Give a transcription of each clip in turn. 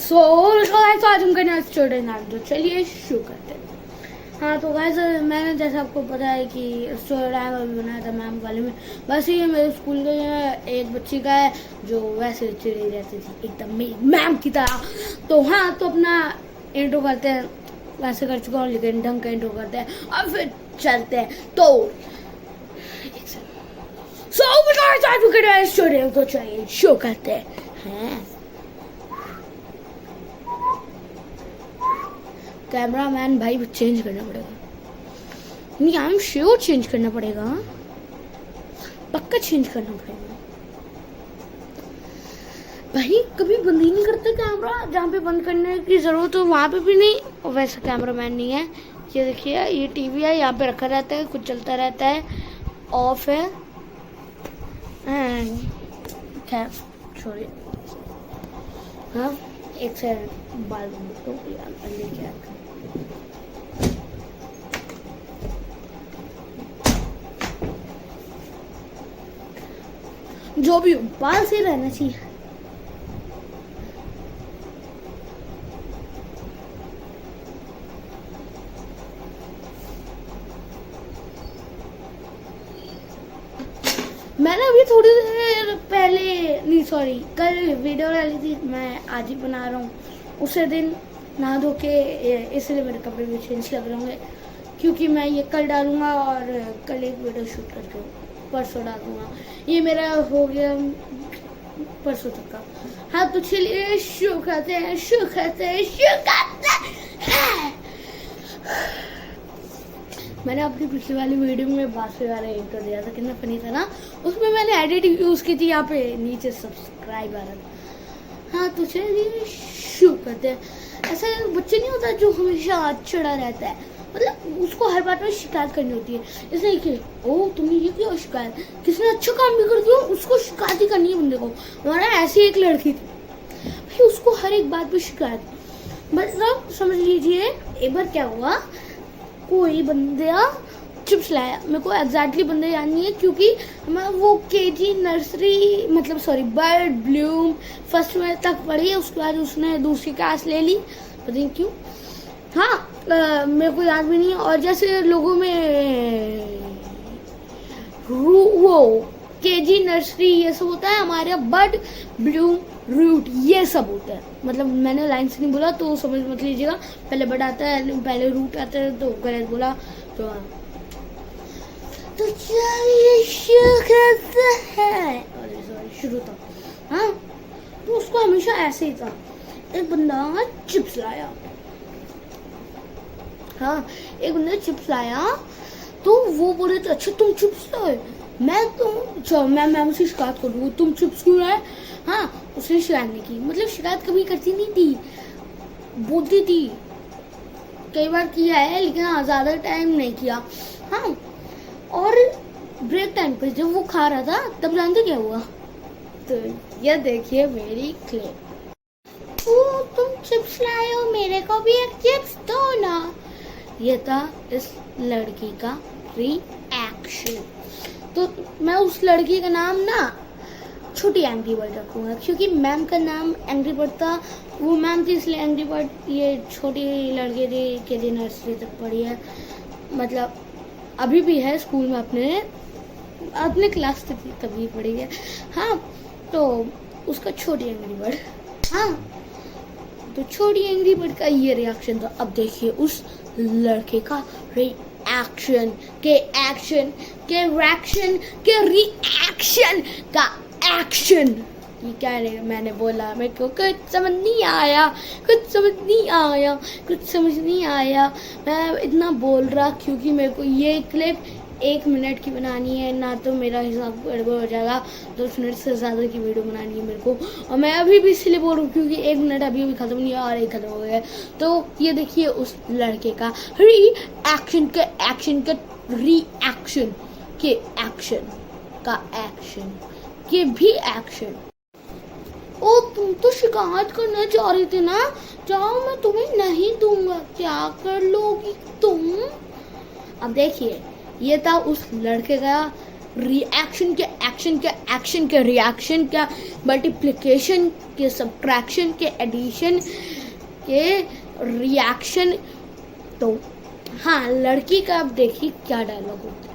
So guys आज हम करने स्टूडेंट नाम, तो चलिए शुरू करते हैं। हाँ तो गाइस मैंने जैसे आपको पता है कि स्टोरी टाइम अभी बनाया था मैम वाले में, बस ये मेरे स्कूल के एक बच्ची का है जो वैसे चिड़ी रहती थी एकदम मैम की तरह। तो हाँ तो अपना इंट्रो करते हैं, वैसे कर चुका हूँ लेकिन ढंग का इंट्रो करते हैं और फिर चलते हैं। तो स्टूडेंट तो चाहिए शो करते हैं। कैमरामैन भाई चेंज करना पड़ेगा, नहीं आई एम श्योर चेंज करना पड़ेगा, पक्का चेंज करना पड़ेगा भाई। कभी बंद ही नहीं करते कैमरा, जहाँ पे बंद करने की जरूरत हो वहाँ पे भी नहीं। और वैसा कैमरामैन नहीं है, ये देखिए ये टीवी है, यहाँ पे रखा रहता है, कुछ चलता रहता है, ऑफ है। खैर छोड़िए। हाँ एक से बाल तो लेके आया जो भी बाल से रहना चाहिए। मैंने अभी थोड़ी देर पहले नहीं सॉरी कल वीडियो डाली थी, मैं आज ही बना रहा हूँ। उसे दिन नहा धो के, इसलिए मेरे कपड़े भी चेंज लग रहे होंगे क्योंकि मैं ये कल डालूंगा और कल एक वीडियो शूट करके परसों डालूंगा। ये मेरा हो गया परसों तक का। हाँ तो चलिए शुरू करते हैं। मैंने अपनी पिछली वाली वीडियो में बासुरी वाला इंट्रो दिया था, कितना फनी था ना। उसमें मैंने एडिटिंग यूज की थी, यहाँ पे नीचे सब्सक्राइब आ रहा था। हाँ तो चलिए शुरू करते हैं। ऐसा बच्चे नहीं होता जो हमेशा चिड़ा रहता है, मतलब उसको हर बात में शिकायत करनी होती है। इसलिए कि ओ तुमने ये किया शिकायत, किसने अच्छा काम भी कर दिया उसको शिकायत ही करनी है बंदे को। हमारा ऐसी एक लड़की थी भाई, उसको हर एक बात पे शिकायत। मतलब समझ लीजिए एक बार क्या हुआ, कोई बंदा चिप्स लाया, मेरे को एग्जैक्टली बंदा याद नहीं है क्योंकि मैं वो केजी नर्सरी मतलब सॉरी बर्ड ब्लूम फर्स्ट में तक पढ़ी है, उसके बाद उसने दूसरी क्लास ले ली, पता नहीं क्यों। हाँ मेरे को याद भी नहीं है। और जैसे लोगों में वो केजी नर्सरी ये सब होता है, हमारे यहाँ बर्ड ब्लूम रूट ये सब होता है। मतलब मैंने लाइन से नहीं बोला तो समझ मत लीजिएगा, पहले बर्ड आता है पहले रूट आता है तो गलत बोला। तो चलिए शुरू करते हैं। शुरू था हाँ तो उसको हमेशा ऐसे ही था, एक बंदा चिप्स लाया। हाँ एक बंदा चिप्स लाया तो वो बोले थे अच्छा तुम चिप्स लाए, मैं उससे शिकायत कर दूँगी, तुम चिप्स क्यों लाए। हाँ उसने शिकायत नहीं की, मतलब शिकायत कभी करती नहीं थी, बोलती थी, कई बार किया है लेकिन हाँ ज्यादा टाइम नहीं किया। हाँ और ब्रेक टाइम पे जब वो खा रहा था तब जानते क्या हुआ, तो ये देखिए मेरी क्लिप। तुम चिप्स लाए हो, मेरे को भी एक चिप्स दो ना। ये था इस लड़की का रिएक्शन। तो मैं उस लड़की का नाम ना छोटी एंग्री बर्ड रखूंगा क्योंकि मैम का नाम एंग्री बर्ड था, वो मैम थी इसलिए एंग्री बर्ड। ये छोटी लड़की थी, केजी नर्सरी तक पढ़ी है, मतलब अभी भी है स्कूल में, अपने क्लास तक तभी पढ़ी है। हाँ तो उसका छोटी एंग्री बर्ड। हाँ तो छोटी एंग्री बर्ड का ये रिएक्शन था। अब देखिए उस लड़के का रिएक्शन के एक्शन के रिएक्शन के रिएक्शन का एक्शन। ये क्या है मैंने बोला, मेरे को कुछ समझ नहीं आया, मैं इतना बोल रहा क्योंकि मेरे को ये क्लिप 1 मिनट की बनानी है, ना तो मेरा हिसाब गड़बड़ हो जाएगा। 10 मिनट से ज़्यादा की वीडियो बनानी है मेरे को, और मैं अभी भी इसलिए बोल रहा हूँ क्योंकि 1 मिनट अभी ख़त्म नहीं हुआ और 1 खत्म हो गया। तो ये देखिए उस लड़के का रिएक्शन के एक्शन के रिएक्शन के एक्शन का एक्शन के भी एक्शन। ओ तुम तो शिकायत करना चाह रही थी ना, जाओ मैं तुम्हें नहीं दूंगा, क्या कर लोगी तुम। अब देखिए ये था उस लड़के का रिएक्शन के एक्शन के एक्शन के रिएक्शन के मल्टीप्लिकेशन के सब्ट्रैक्शन के एडिशन के रिएक्शन। तो हाँ, लड़की का अब देखिए क्या डायलॉग होता है।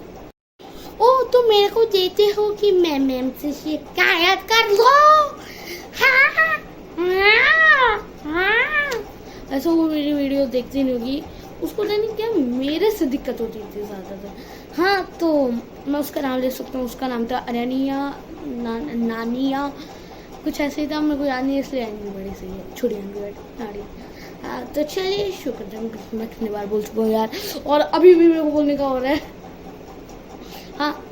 ओ तो मेरे को देते हो कि मैं मैम से शिकायत कर लो। हाँ, ऐसा वो मेरी वीडियो देखती नहीं होगी, उसको नहीं क्या मेरे से दिक्कत होती थी ज़्यादातर। हाँ, तो मैं उसका नाम ले सकता हूँ, उसका नाम था अरनिया नानिया, कुछ ऐसे ही था, मेरे को याद नहीं, इसलिए आएंगी बड़ी सही है, छोटी आएंगी। हाँ, तो चलिए शुरू करते हैं। मैं कितनी बार बोल चुका हूँ यार, और अभी भी मेरे को बोलने का हो रहा है। हाँ,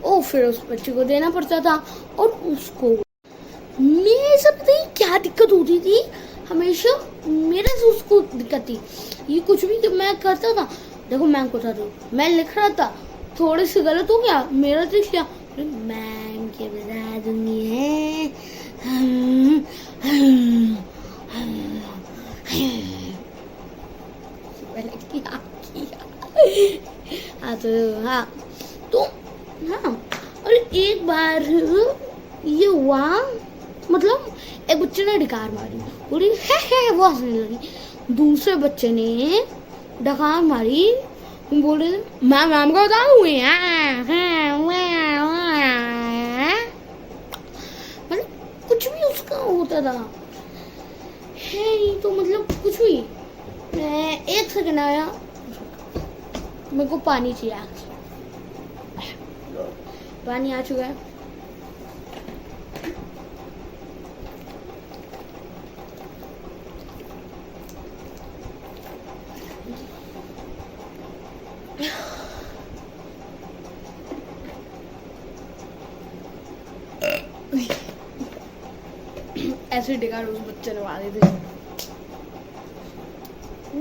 ओ फिर उस बच्चे को देना पड़ता था, और उसको मेरे से पता नहीं क्या दिक्कत होती थी, हमेशा मेरे से उसको दिक्कत थी। ये कुछ भी मैं करता था, देखो मैम को था, मैं लिख रहा था, थोड़ी सी गलत हो गया, मेरा देख लिया, मैम के बता दूंगी है। हाँ, तो हाँ, और एक बार ये हुआ, मतलब एक बच्चे ने डकार मारी, पूरी है वो हंसने लगी। दूसरे बच्चे ने डकार मारी, बोल रहे मैम को बता दूंगी। मतलब कुछ भी उसका होता था है, तो मतलब कुछ भी। एक सेकंड आया, मेरे को पानी चाहिए, पानी आ चुका है। ऐसे डिगाड़ उस बच्चे ने मारे थे,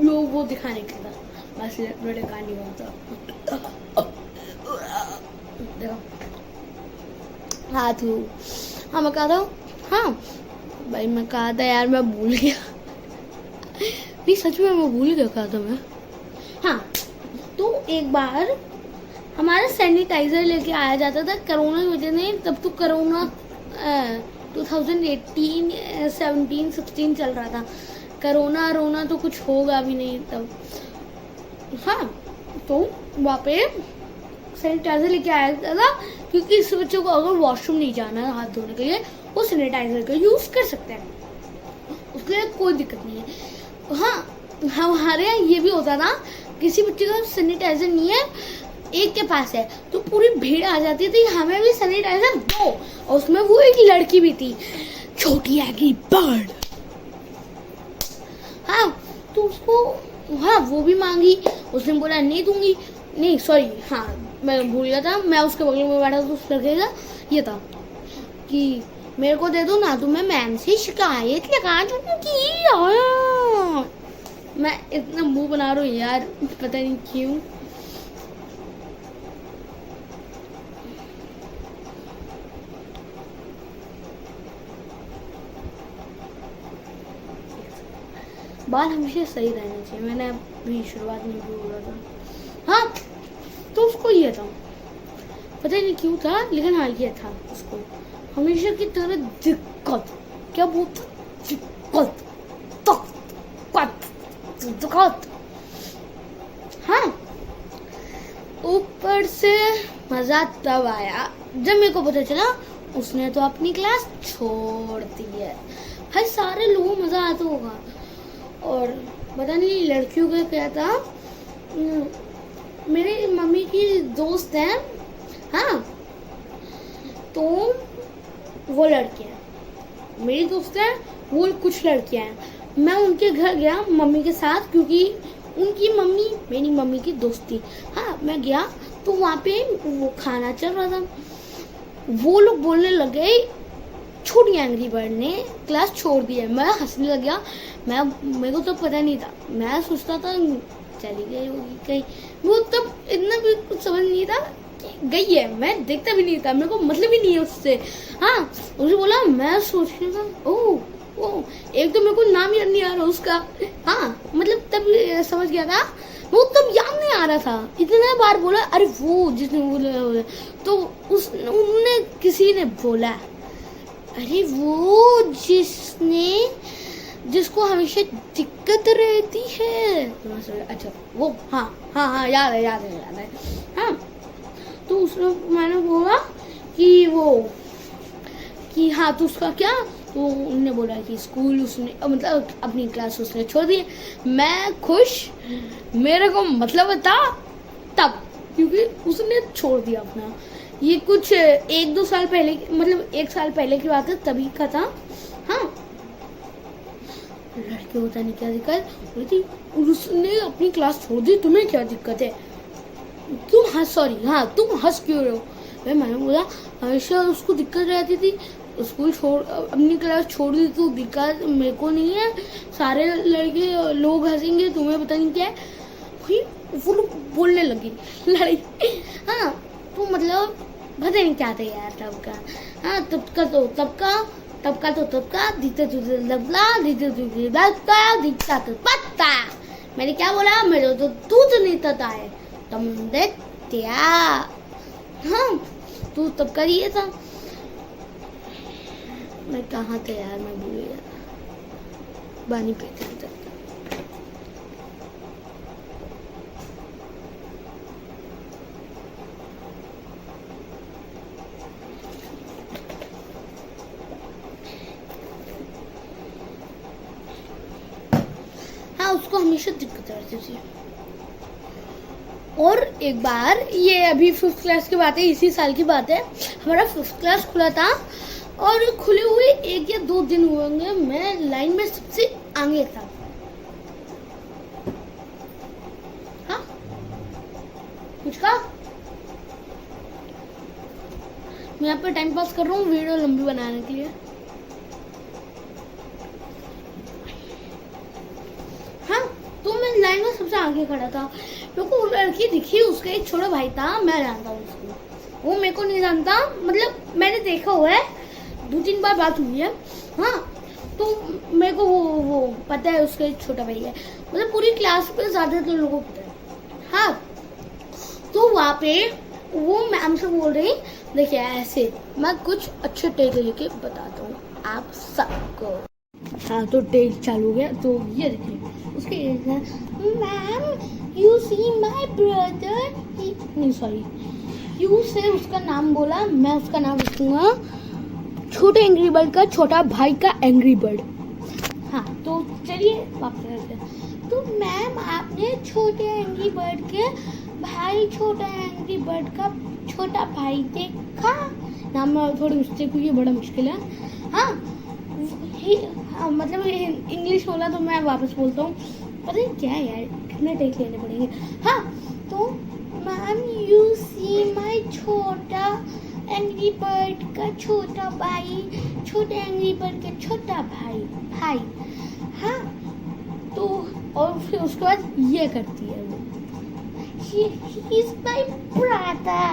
वो दिखाने के था, बस मेरे का नहीं होता। देखो हाथ हो। हाँ, मैं कहा था, हाँ भाई मैं कहा था यार, मैं भूल गया। नहीं सच में मैं भूल गया, कहा था मैं। हाँ, तो एक बार हमारा सैनिटाइजर लेके आया जाता था, कोरोना की वजह से, तब तो कोरोना 2018, 17, 16 चल रहा था, कोरोना तो कुछ होगा भी नहीं तब। हाँ, तो वहाँ पे सैनिटाइजर लेके आया जाता था, क्योंकि इस बच्चों को अगर वॉशरूम नहीं जाना है हाथ धोने के लिए, वो सैनिटाइजर का यूज कर सकते हैं, उसके लिए कोई दिक्कत नहीं है। हाँ, हमारे यहाँ ये भी होता था, किसी बच्चे का सैनिटाइजर नहीं है, एक के पास है, तो पूरी भीड़ आ जाती थी, हमें भी सैनिटाइजर दो, और उसमें वो एक लड़की भी थी, छोटी एग्री बर्ड। हाँ, तो उसको, हाँ वो भी मांगी, उसने बोला नहीं दूंगी, नहीं सॉरी, हाँ मैं भूल गया था, मैं उसके बगल में बैठा था, उस लड़के का ये था कि मेरे को दे दो ना, तो मैं मैम से शिकायत लगा दूंगी। मैं इतना मुंह बना रहा हूँ यार, पता नहीं क्यों। बाल हमेशा सही रहना चाहिए, मैंने अभी शुरुआत में भी बोला था। हाँ, तो उसको ये था, पता नहीं क्यों था, लेकिन हाँ ये था, उसको हमेशा की तरह दिक्कत, क्या बोलता, दिक्कत। हाँ, ऊपर से मजा तब आया जब मेरे को पता चला उसने तो अपनी क्लास छोड़ दी है। भाई सारे लोगों मजा आता होगा, और पता नहीं लड़कियों का क्या था, मेरी मम्मी की दोस्त है, हाँ तो वो लड़कियां, मेरी दोस्त है वो कुछ लड़कियां हैं, मैं उनके घर गया मम्मी के साथ, क्योंकि उनकी मम्मी मेरी मम्मी की दोस्त थी। हाँ, मैं गया तो वहाँ पे वो खाना चल रहा था, वो लोग बोलने लगे छोटी एंग्री बर्ड ने क्लास छोड़ दी है। मैं हंसने लग गया, मेरे को तो पता नहीं था, मैं सोचता था चली गई होगी कहीं, वो तब इतना भी कुछ समझ नहीं था कि गई है, मैं देखता भी नहीं था, मेरे को मतलब ही नहीं है उससे। हाँ, उसने बोला, मैं सोच रही था ओह एक तो मेरे को नाम याद नहीं आ रहा उसका। हाँ, मतलब तब समझ गया था, वो तब याद नहीं आ रहा था, इतने बार बोला अरे वो जिसने बोला, तो उन्होंने किसी ने बोला अरे वो जिसको हमेशा दिक्कत रहती है। अच्छा वो, हाँ याद है। हाँ तो उसने, मैंने बोला कि वो कि हाँ तो उसका क्या, तो उन्होंने बोला कि स्कूल उसने मतलब अपनी क्लास उसने छोड़ दी। मैं खुश, मेरे को मतलब था तब, क्योंकि उसने छोड़ दिया अपना। ये कुछ 1-2 साल पहले, मतलब 1 साल पहले की बात है, तभी का था। हाँ लड़के होता नहीं क्या दिक्कत बोलती, उसने अपनी क्लास छोड़ दी, तुम्हें क्या दिक्कत है, तुम तुम हंस क्यों रहे हो। मैंने बोला हमेशा उसको दिक्कत रहती थी, स्कूल छोड़ अपनी क्लास छोड़ दी तो दिक्कत मेरे को नहीं है, सारे लड़के लोग हंसेंगे, तुम्हें पता नहीं क्या है। वो लोग बोलने लगी लड़ाई। हाँ तो मतलब पता नहीं क्या था यार तब का। हाँ तब का दिखता तो पत्ता। मैंने क्या बोला, मेरे तो दूध नहीं पता है, तुम देखते। हाँ तो तब का ये था। मैं कहाँ थे यार, मैं भूल गया। बानी पे थे तक। हाँ उसको हमेशा दिक्कत रहती थी। और एक बार, ये अभी 5th क्लास की बात है, इसी साल की बात है, हमारा 5th क्लास खुला था और खुले हुए 1 या 2 दिन हुए होंगे, मैं लाइन में सबसे आगे था। हाँ कुछ कहा, मैं यहाँ पे टाइम पास कर रहा हूँ वीडियो लंबी बनाने के लिए। हाँ तो मैं लाइन में सबसे आगे खड़ा था, मेरे को लड़की दिखी, उसका एक छोटा भाई था, मैं जानता हूँ उसको, वो मेरे को नहीं जानता, मतलब मैंने देखा हुआ है, 2-3 बार बात हुई है। हाँ तो मेरे को वो पता है उसका एक छोटा भाई है, मतलब पूरी क्लास में ज्यादातर लोगों को पता है। हाँ तो वहाँ पे वो मैम से बोल रही, देखिए ऐसे मैं कुछ अच्छे टेक लेके बताता हूँ आप सबको। हाँ तो टेक चालू हो गया, तो ये देखिए उसके ma'am you see my brother, नहीं सॉरी, यू से उसका नाम बोला, मैं उसका नाम रखूंगा छोटे एंग्री बर्ड का छोटा भाई का एंग्री बर्ड। हाँ तो चलिए वापस करते हैं। तो मैम आपने छोटे एंग्री बर्ड के भाई छोटा एंग्री बर्ड का छोटा भाई देखा, नाम थोड़ी मिस्टेक हुई है, बड़ा मुश्किल है। हाँ मतलब इंग्लिश बोला तो मैं वापस बोलता हूँ, पता नहीं क्या है यार, कितने टेक लेने पड़ेंगे। हाँ तो मैम यू सी माय छोटा एंग्री बर्ड का छोटा भाई छोटे एंग्री बर्ड का छोटा भाई। हाँ तो और फिर उसके बाद ये करती है वो, he is my brother।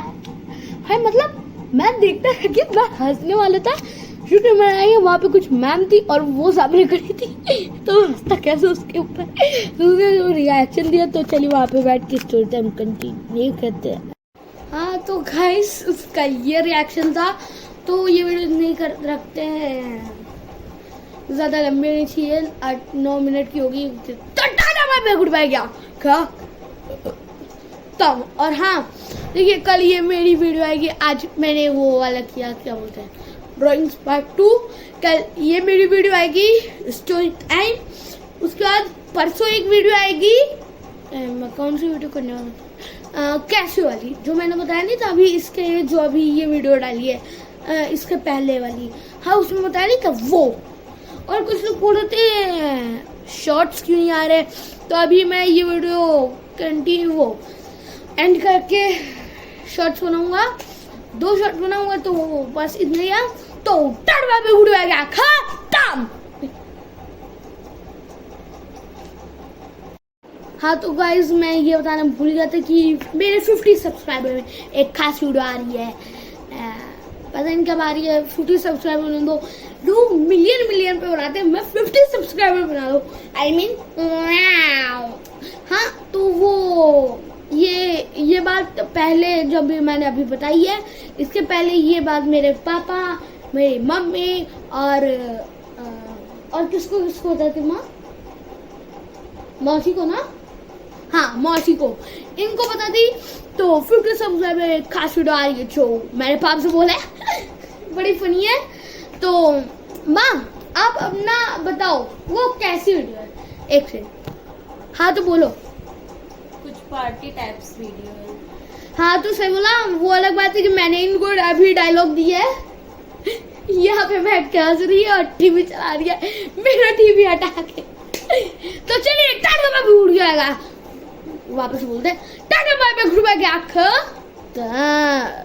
भाई मतलब मैं देखता था कि मैं हंसने वाला था, शूटिंग में आई वहाँ पे कुछ मैम थी और वो सामने खड़ी थी, तो हंसता कैसे उसके ऊपर, तो उसने रिएक्शन दिया। तो चलिए वहाँ पे बैठ के स्टोरी टाइम कंटिन्यू करते हैं। हाँ तो गाइस उसका ये रिएक्शन था, तो ये वीडियो नहीं कर रखते हैं, ज़्यादा लंबी नहीं चाहिए, 8-9 मिनट की होगी, तो tata bye bye goodbye क्या तब। और हाँ देखिए कल ये मेरी वीडियो आएगी, आज मैंने वो वाला किया, क्या बोलते हैं, ड्राइंग्स पार्ट 2, कल ये मेरी वीडियो आएगी स्टोरी टाइम। उसके बाद परसों एक वीडियो आएगी, मैं कौन सी वीडियो करने वाला था, कैसे वाली जो मैंने बताया नहीं था अभी, इसके जो अभी ये वीडियो डाली है इसके पहले वाली, हाँ उसमें बताया नहीं था वो। और कुछ लोग बोल रहे थे शॉर्ट्स क्यों नहीं आ रहे, तो अभी मैं ये वीडियो कंटिन्यू वो एंड करके शॉर्ट्स बनाऊंगा, 2 शॉर्ट्स बनाऊंगा, तो बस इतना ही। तो टड़वा पे उड़ गया खत्म। हाँ तो गाइज मैं ये बताना भूल गया था कि मेरे 50 सब्सक्राइबर में एक खास वीडियो आ रही है, पता नहीं कब आ रही है, 50 सब्सक्राइबर बना दो, लोग मिलियन पे बनाते हैं, मैं 50 सब्सक्राइबर बना दो, I mean हाँ तो वो ये बात पहले जब भी मैंने अभी बताई है, इसके पहले ये बात मेरे पापा, मेरी मम्मी और किसको किसको बताती माँ? मौसी को ना, हाँ मौसी को, इनको बता दी। तो फिर के सब खास वीडियो आ रही है जो मेरे पाप से बोले बड़ी फनी है। तो माँ आप अपना बताओ वो कैसी वीडियो है? एक सेकंड, हाँ तो बोलो। कुछ पार्टी टाइप्स वीडियो है। हाँ तो सही बोला। वो अलग बात है कि मैंने इनको अभी डायलॉग दिया है, यहाँ पे बैठ के हंस रही है और टीवी चला रही है, मेरा टीवी हटा के। तो चलिए टाटा बाय भी उड़ जाएगा, वापस बोलते tata bye bye, good bye.